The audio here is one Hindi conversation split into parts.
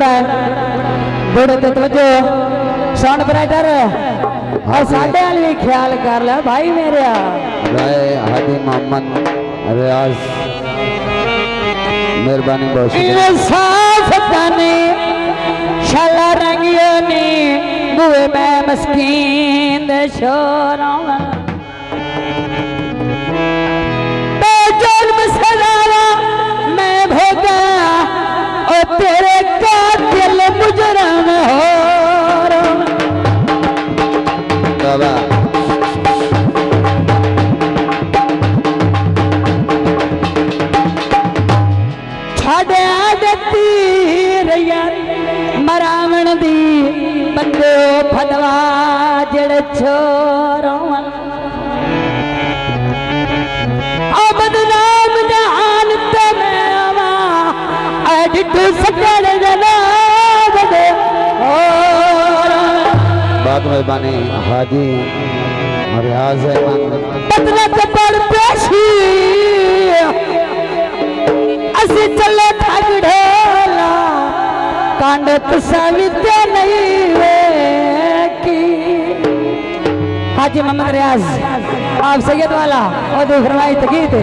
घोड़ा है घोड़े ते तवज्जो साउंड ऑपरेटर और साडे वाल भी ख्याल कर ले भाई मेरे राय हादी मोहम्मद रियाज मेहरबानी बहुत इंसाफ जाने शाला रंगियो नी बुए मैं मस्कीन दे शोरों मैं भोगा और तेरे कातिल मुजरम हो बाबा छाड़े आदती मरावण दी बंदे फदवा जड़ छोरों बदनाम जहान ते मैं आवा डिटू सकड़ जनाब दे बात मेहरबानी हाजी रियाज बदला कपड़ पेशी असी चले ठग ढोला कांड तसाविते नहीं वे की हाजी मोहम्मद रियाज आप सैयद वाला और दूसरा तकीत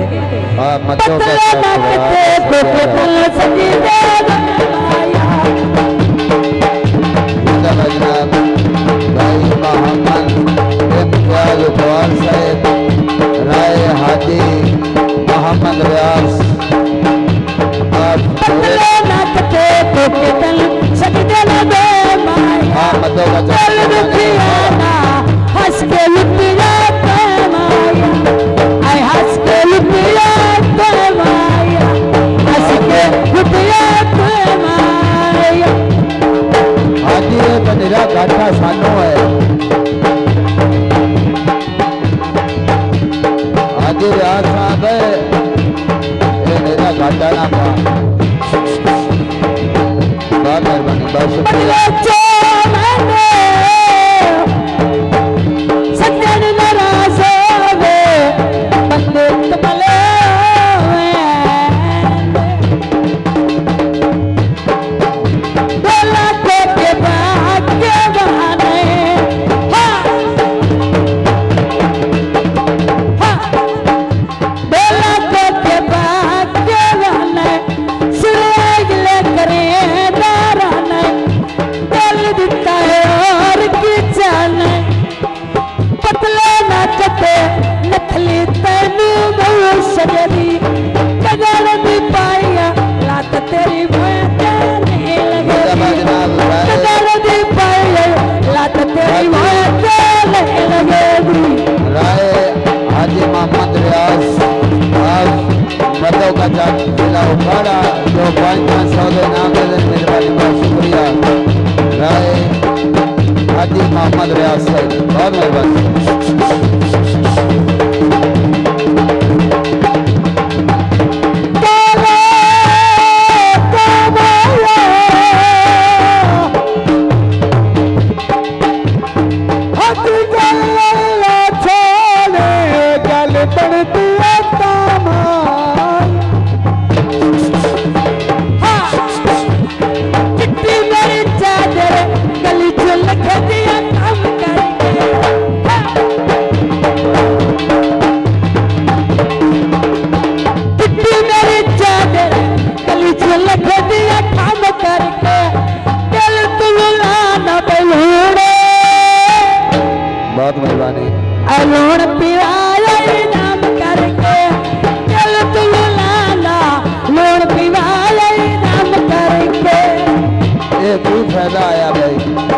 राय हाजी मोहम्मद रियाज हंस के लुटिया हंस के लुटिया हंस के लुटिया हाजी मेरा घाटा सानू है हाजी रियाज साहब ये मेरा घाटा ना पा बहुत मेहरबानी बहुत शुक्रिया जिला उखाड़ा जो 500 नाम मेहरबानी बहुत शुक्रिया राय हाजी मोहम्मद रियाज साहब बहुत मेहरबानी बहुत मेहरबानी लूण पिवाया नाम करके चल तुम लाना लूण पिवाया नाम करके ये कोई फायदा आया भाई